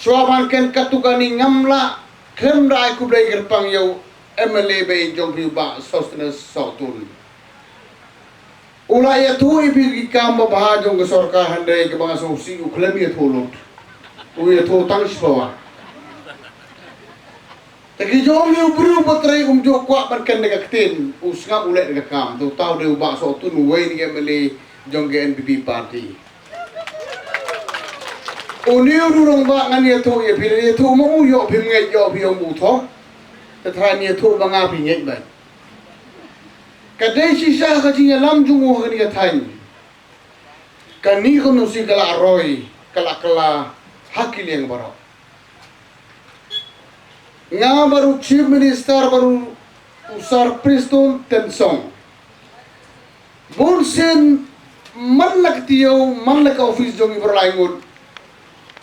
Suaman ken katukani ngamla kem rai ku blai gerpang yau MLA bei jong bi ba sosnes sautun. Ula ya tu ibi kam ba jong ke sorka handai ke bang sosi u klem ya tholot. U ya tho tang sibawa. Taki jong yu bru batrai jo kwa ban ken de katin usnga ulet de kam tu tau de ba sautun wei ni MLA jong ke NPP party. Uniu rurong ba ngan ya tu ya pi ya tu mo yo pi ngai yo pi ong bu tho. Tethra ni tu ba nga pi ngai ba. Kadai sisa ka jinga lam jungu ka ni thai. Kani ko no si kala roy kala hakileng baro. Nga baru chief minister baru usar Preston Tensong. Bonsen man lak office jongi berlaingut.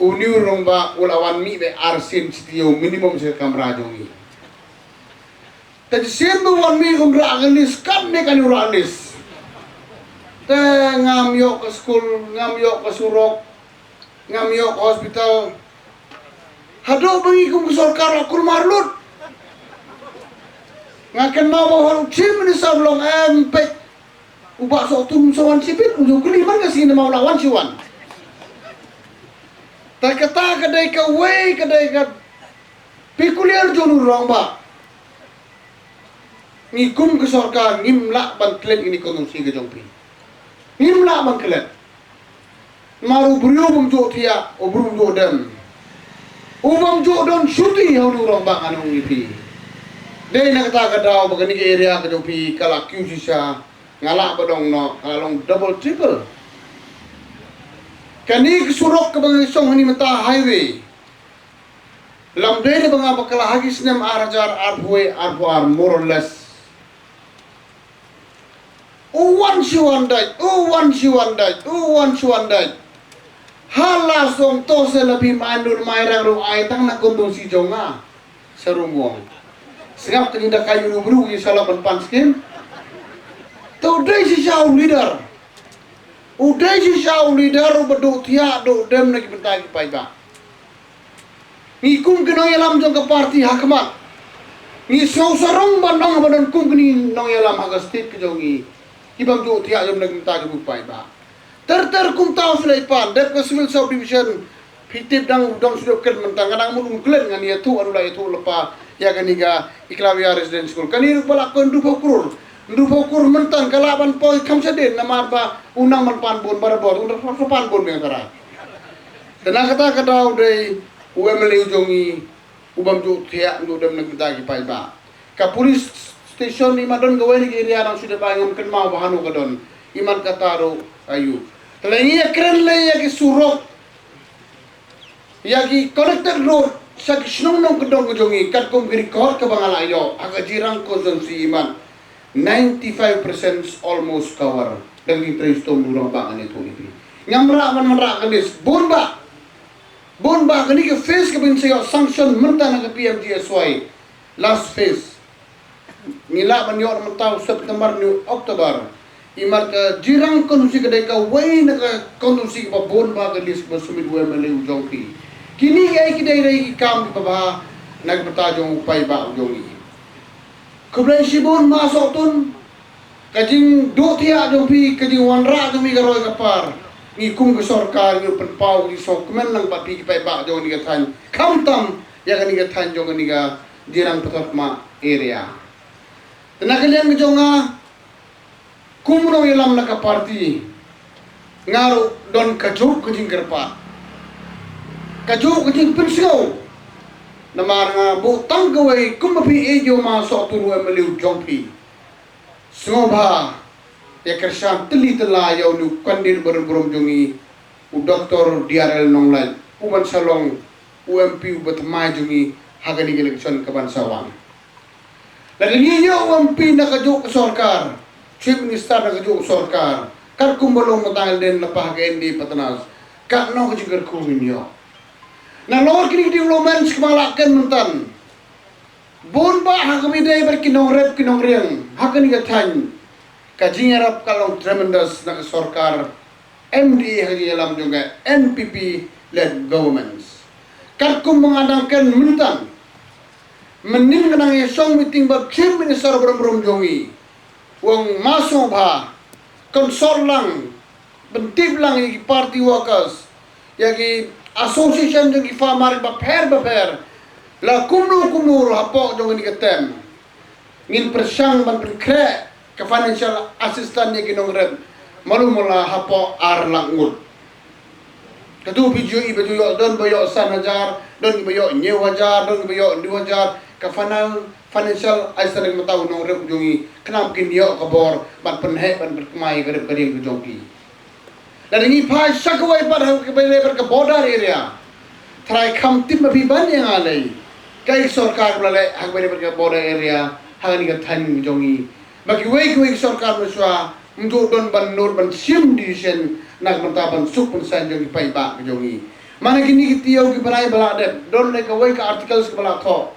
Uniu rong ba ulawan mi be arsin sitio minimum se kamera jongi. Tapi siapa wan mi kumra alis kan ne kan ura alis. Te ngam yo ke school, ngam yo ke surok, ngam yo ke hospital. Hado bengi kum ke sorkar akul marlut. Ngaken mau hal cim ni sablong MP. Ubah sotun sawan sipit unjuk keliman ke sini mau lawan siwan. Tak kata kedai ka wei kedai ka pikuliar jonu rong ba. Ngikum ke sorkar ngimla bangklet ini konsumsi ke jongpi. Ngimla bangklet. Maru brio bumjo tia obrum jo dem. Ubam jo don syuti haunu rong ba anu ngipi. Dei nak kata kadau bagani ke area ke jongpi kala kyu sisa ngalak badong no kalong double triple. Kani kesurok ke bang song ni mata highway. Lam dei bang bakala hagis nem arajar arbuar more or less. Uwan siwandai. Hala song to se lebih mandur mairang ru ai tang nak kondong si jonga serumong. Sengap kenindak kayu rubru ni salah pan skin. To dei si shaw leader. Udai si shaw leader bedo tia do dem nak bentai pai ba. Ngikum keno yalam jong ke parti hakmat. Ni saw sarong bandang badan kum kini nong yalam hagastit ke jongi. Ibang jo tia jom nak bentai pai ba. Ter kum tahu selaipan dep ke civil south division pitip dang sudah ken mentang kadang mun klen ngan ya tu anu lai tu lepa ya kaniga Iklawia residence school kanir balak kon du fokur mentang kalaban poi kam saden nama ba unang man pan bon barabot unang pan bon yang tara tenang kata udai UML ujongi ubam jo tia ndo dem nak dagi pai ba ka police station ni madon gawe ni area nang sudah bangam ken mau bahanu kadon iman kataro ayu telengi keren le ya ki surok ya ki collector road sa kisnong nong kedong kejongi kat kom record ke bangalayo aga jirang konsumsi iman 95% almost cover daging tristom durang bangan itu ipi ngamra man kanis bonba kani ke face ke bin sayo sanction mentana ke PMGSY last phase nila man yor mentau September ni Oktober imar ke jirang kondisi kedai ka wei na kondisi ka bonba kanis basumid UML ujongki kini ay kidai rai kam di pabah nagbatajong upay ba ujongi kemudian sibun masuk tun kajing do tia jompi kajing wanra jomi garoy kapar ngikum ke sorkar ngi penpau di sok men nang papi pay ba jong ni gatan kamtam ya kan ni gatan jong ni ga jirang petotma area tenakalian ke jonga kumno ilam na parti ngaru don kajuk kajing gerpa kajuk kajing pensiyo namar nga butang gawai kumapi ejo masuk tunu emeliu jongpi sengobha ya kersan teli tela yau nu kandir berum jongi u doktor DRL nonglai uban salong UMP ubatmai jongi hagani election kaban sawang lagi yo UMP na kajuk sorkar chief minister na kajuk sorkar kar kumbalong matangil den lapah ke ND patanas kak no kajigar kuminyo na lor kini development kemalakan mentan bon ba hakamidai berkinong rep kinong riang hakani gathan kajing arab kalong tremendous na sorkar MD hagi alam juga NPP led governments Karkum mengadangkan mentan. Menin kenang yesong meeting bab Chief Minister berom jongi. Wong masong ba konsol lang bentib lang yung party workers. Yagi association yung farmer ba per la kumur hapo jong ni ketem. Ngin persyang ban kre ke financial assistant ni ginong red malu mula hapo ar langut. Katu video ibu yo don boyo sanajar don boyo nyewajar don boyo diwajar ka financial assistant ng mataw nong red jongi kenam kin yo kabor ban penhe ban berkemai garip garing jongi. Dan ini pas sakawai pada ke border area. Try kam tim mabiban yang alai. Kai sarkar belale hak beri ke border area hang ni tan jongi. Bagi wei sarkar muswa untuk don ban nur ban sim division nak mentaban suk pun san jongi pai ba jongi. Mana kini kitiau ki berai balade don le ka wei ka articles ke bala tho.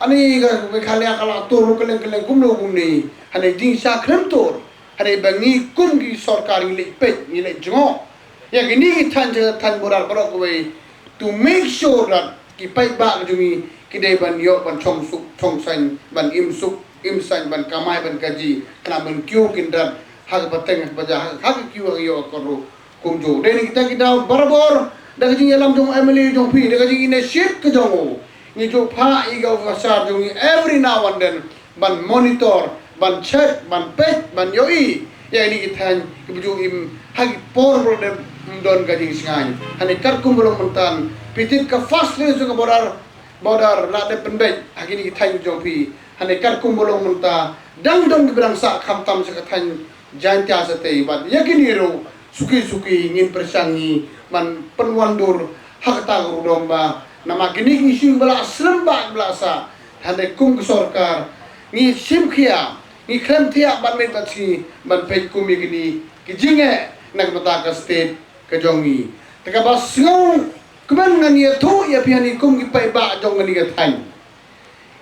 Ani ka wei khalia kala tur keleng kumlo kumni. Hane ding sa kremtor. Hari bangi kum ki sarkar ni pet ni le jongo yang ini kita tan borar borok we to make sure that ki pai ba jumi ki dei ban yo ban chong suk chong san ban im suk im san ban kamai ban kaji kana ban kyu kindat hak bateng baja hak kyu yo koru kumjo deni kita barabor da kaji alam jong emily jong pi da kaji ine shit ke jongo ni jo pha i go vasar jong every now and then ban monitor ban check ban pet ban yoi ya ini kita kebuju im hagi por dem don gaji singai hani karkum belum mentan pitit ka fast race ke bodar la de penbet hagi ni kita jompi hani karkum belum menta dang don ke berangsa khamtam se kathan jantya sate bad yakini ro suki ngin persangi man penwandur hak ta domba nama kini isu bala asramba belasa hani kum ke sarkar ni simkhia ni krem thia ban me tachi ban pe kumi gini kijinge nak mata ka state ka jongi taka bas ngau kuman ngani thu ya piani kum ki pai ba jong ngani ka thai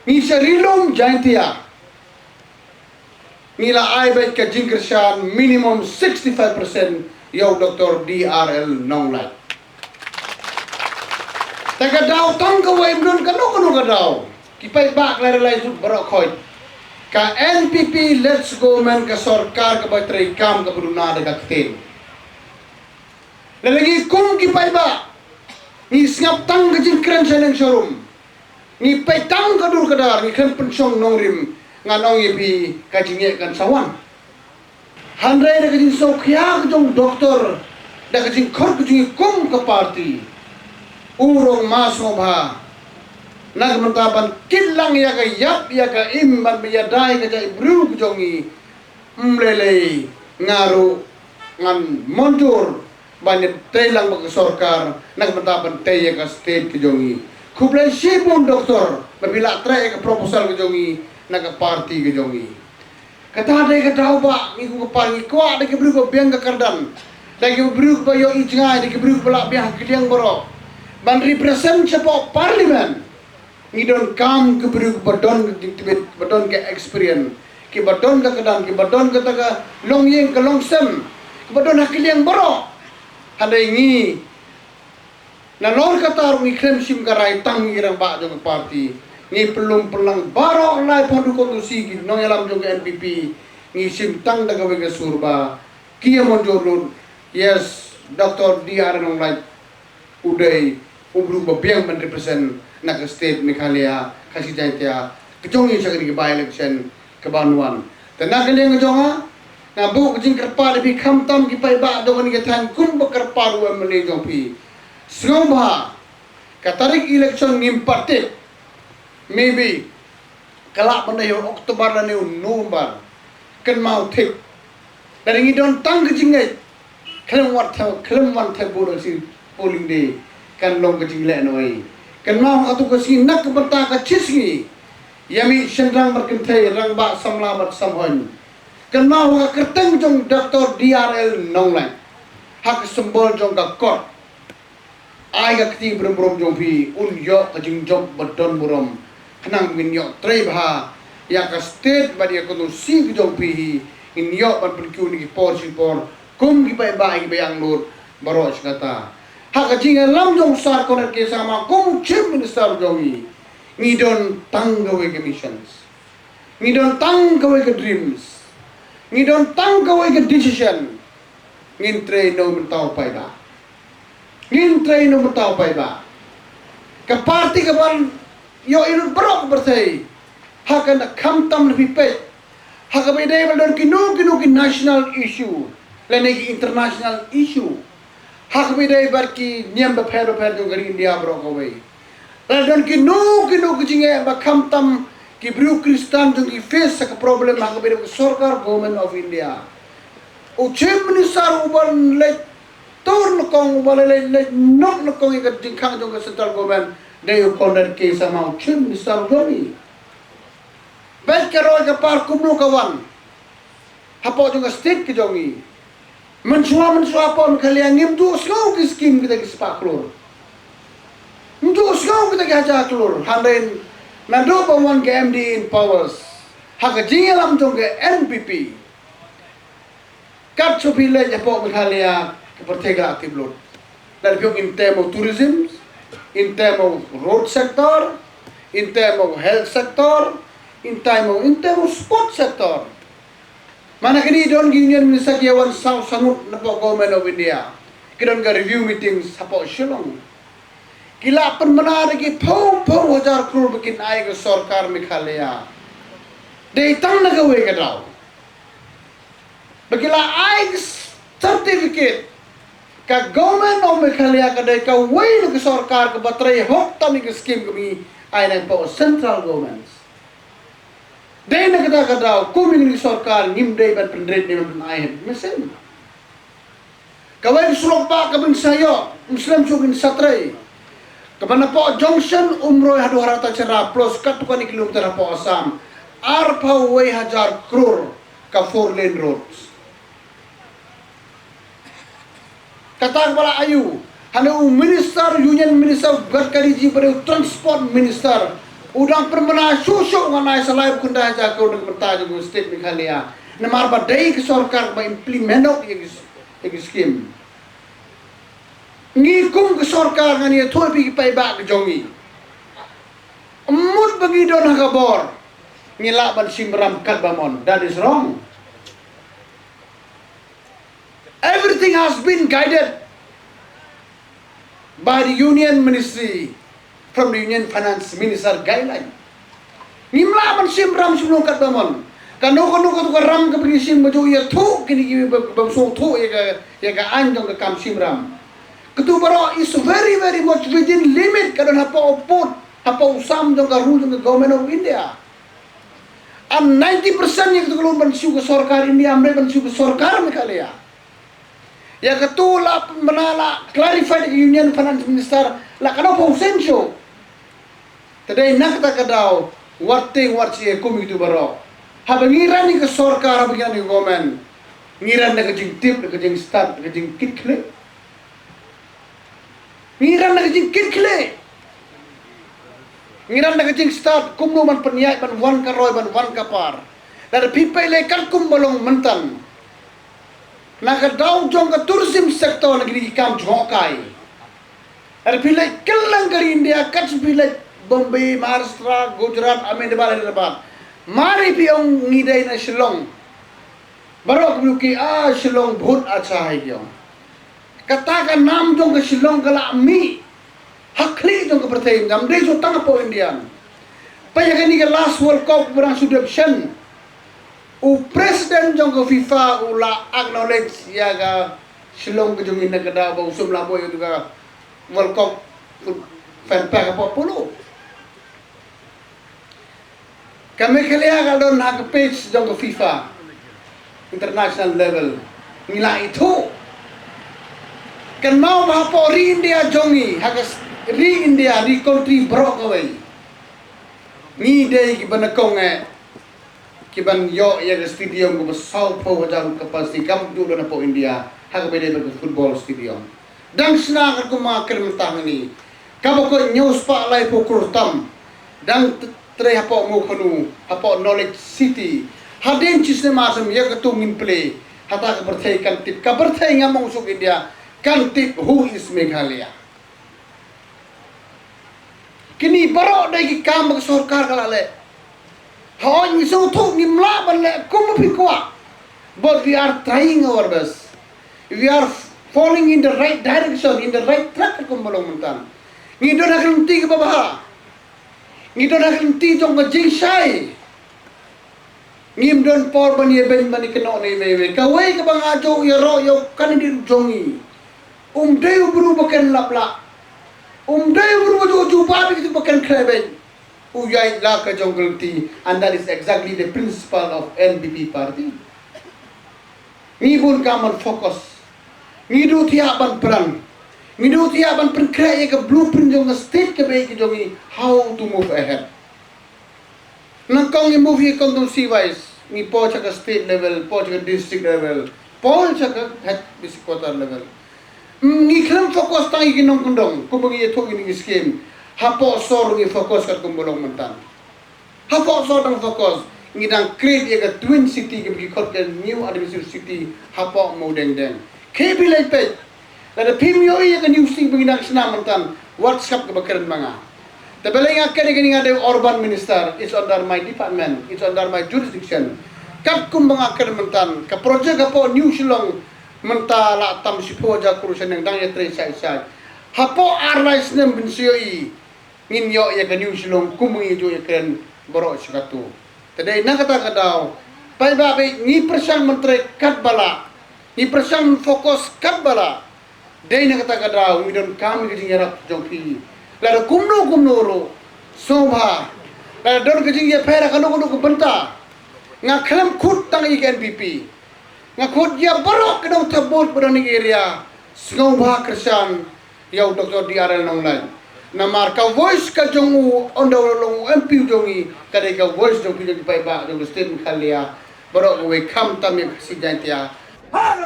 ni sarilom jaintia ni la ai ba ka jingkershan minimum 65% yo Dr. DRL Nonglai taka daw tang ka wai mdon ka no ka daw ki pai ba lai su barok khoi ka NPP let's go man ka sarkar ka batray kam ka bruna de kakten lalagi kum ki paiba ni sngap tang ka jingkran sa ng showroom ni paitang ka dur kadar ni kan pensong nongrim nganong yepi ka jinge kan sawan handrai de ka jing so khya ka jong doktor da ka jing khor ka jing kum ka party urong masmo ba nagmantapan kilang ya ka yap ya ka imban biyadai ka jai bru jongi mlele ngaru ngan mondur banyak telang bag sarkar nagmantapan te ya ka state ka jongi kublai sibun doktor babila tre ka proposal ka jongi naga party ka jongi kata dai ka daw ba ni ko pangi ko ada ka bru ko biang ka kardan dai ka bru ko yo ijngai dai ka bru ko la biang kiliang boro ban represent sepo parlimen ni don kam ke beri badon ke experience ke badon ke kadang ke badon ke taga long yeng ke long sem ke badon hakil yang boro ada ini na lor kata ngi krem sim karai tang irang ba jong party ngi pelum pelang baro lai pondu kondusi ki no yalam jong NPP ngi sim tang daga wega surba kia monjorun yes Dr. DR nong lai uday ubru babiang men represent nak state Meghalaya kasih jaya kejongi sakit ke by election ke Banuan dan nak kalian kejonga ngabu kejing kerpa lebih kamtam ki pai ba dong ni ketan kum bekerpa ruam mele jompi sngomba katarik election ngimpartik maybe kelak benda yo Oktober dan yo November kan mau tik dan ini don tang kejing ngai kelem wan the bolo si polling day kan long kejing le noi kenal atau kasi nak berta ka chisgi yami sendrang berkentai rang ba samla ber samhon kenal ka kerteng jong Dr. DRL Nonglai hak sembol jong ka kot ai ka kti brom jong pi un yo ka jing job bedon burom kenang min yo tre bha ya ka state ba dia kono si jong pi in yo ban perku ni por kum ki pai ba ki bayang lut baros kata haka jinga lam jong sar koner ke sama kong chief minister jongi ngi don tanggawe ke missions ngi don tanggawe ke dreams ngi don tanggawe ke decision ngin train no mentau pai ba ngin train no mentau pai ba ka party ka ban yo irut brok berthai haka na kamtam lebih pe haka be dai balon kinu ki national issue lenegi international issue hak bidai barki niam ba phero jo gari India bro ko wei dan ki no jinge ba kamtam ki bru kristan jo ki face sak problem hak bidai sarkar government of India o chief minister uban le turn kong uban le nok kong ikat jingkhang jo central government de u corner ke sama chief minister jomi bet karo ka par kumno kawan hapo jo state ki jongi mensua pon kalian ngim du skau ki skim kita ki spaklur du skau kita ki haja klur handain nando pawan ke MD in powers haka jingalam jong ke NPP kat chopile japo kalian ke pertega akiblur dan biok in term of tourism in term of road sector in term of health sector in term of sport sector. Mana kini don union minister kiawan sangut napo government of India. Kidon ka review meetings sapo Shillong. Kila penmenar ki pau hajar crore bikin ay ke sarkar Meghalaya. Dei tang na gawe ka daw. Bagila ay certificate ka government of Meghalaya ka dai ka way ke sarkar ka batray hok tami ke scheme kami ay na po central governments. Dai na kata daw kuming ni sarkar ngimday ban pendret ni ban ay mesin. Kawai sulok pa kabin sayo Muslim sugin satray. Kabana po junction umroy hadu harata cara plus katukan kilometer po Assam. Arpa way 1000 crore ka 4 lane roads. Katang pala ayu hanu minister union minister Gadkari ji pada transport minister udang permana susuk nganai salai kunda ja ko ng perta ng state Meghalaya na marba dai ke sarkar ba implement yung scheme ngi kum ke sarkar ngani thoi pi pai ba ke jongi mut bagi don hakabor ngila ban simram kat bamon. That is wrong. Everything has been guided by the union ministry from the union finance minister guideline. Ngimla man simram sebelum kat bamon. Kanu tu ram ke pergi sim baju ya thu kini bamso thu ya ka anjong ke kam simram. Ketu baro is very much within limit kadon hapa opot hapa usam jong ka rule jong government of India. And 90% yang ketu ban siu ke sarkar India amre ban siu ke sarkar Meghalaya. Ya ketu la menala clarified union finance minister la kano po sensio. Tadai nak ta kadaw warting warchi kumi tu baro. Habangiran ni ke sarkar habangiran ni government. Ngiran na kajing tip na kajing start na kajing kitkle. Ngiran na kajing kitkle. Ngiran na kajing start kumno man panyay ban wan ka roy ban wan ka par. Dar pipay le kan kumbalong mentan. Nakadaw jong ka tourism sector na gini kam jhokay. Dar pilay kelang kari India kat pilay Bombay, Maharashtra, Gujarat, Ahmedabad. Mari piyong ngiday na Shillong. Baru aku Shillong बहुत अच्छा है क्यों? कथा का नाम जो के Shillong कला मी hakli जो के प्रथेम जम दे जो तंग po Indian. Payah ni ke last World Cup berang sudah option. U president जो के FIFA ula acknowledge ya ke Shillong ke jungin nak dah bau sumlah boy itu ke World Cup fan pack apa puluh. Kami Meghalaya kalau nak page जो के FIFA international level ngila itu kan mau mahapo ri India jongi hagas ri India ri country brok away ni dei kiban konge kiban yo ya stadium ko besau po hajang kapasiti kam dulu na po India haga bede be football stadium dan senang ko ma kermentang ni kabo ko news pa lai po kurtam dan tre hapo mo khonu hapo knowledge city hadin chisne masam ya katungin play hata ka berthai kan tip ka berthai ngamong suk India Kantip who is Meghalaya. Kini barok dari kam ke sorkar kalale. Hoi ni so thuk ni mlaban le kum pikwa. But we are trying our best. We are falling in the right direction, in the right track kum balong mentan. Ngi do nak lenti ke babaha. Ngi do nak lenti jong ke jingsai. Ngim don por bani ben bani keno ni wewe. Kawai ke bang ajo ya ro yo kan di jongi. Deu berubah kan lapla. Deu berubah jo babi itu bukan kreben. Uyai la ka jungle ti, and that is exactly the principle of NBP party. Ni pun kaman fokus. Ni do tiaban perang. Ni do tiaban perkaya ke blueprint jong state ke baik jongi how to move ahead. Nangkong ni move ye kong si wise. Ni po cha ka state level, po cha ka district level, po cha ka head district quarter level. Ni kram fokus tangi kinong kundong kumbang ye thok ini scheme hapo sor ngi fokus kat kumbolong mentan hapo sor dang fokus ngi dang create ye twin city ke bagi khot ke new administrative city hapo mo deng deng ke bilai pe la pimyo ye ke new city bagi nang senam mentan whatsapp ke bakaran manga tabeleng akade ke ngade urban minister is under my department, it's under my jurisdiction kat kumbang akade mentan ke project hapo new shillong menta la tam sipo ja kurusan yang dang ya tre sai hapo arlais nem bensioi ngin yo ya kanu silong kumungi jo ya kren borok sikatu tadai na kata kadau pai ba be ni persang mentre kat bala ni persang fokus kat bala dai na kata kadau mi don kami ke jingara jongki la kumno ro sobha la don ke jingya phera kanu ku benta nga khlem khut tang i NPP ngakut dia barok kedong tabut berani area sengau bah kersan yau Dr. DRL nonglan namar ka voice ka jongu ondau long MP jongi kadai ka voice jong pinjong pai ba jong state Meghalaya barok we kam tamim sijantia ha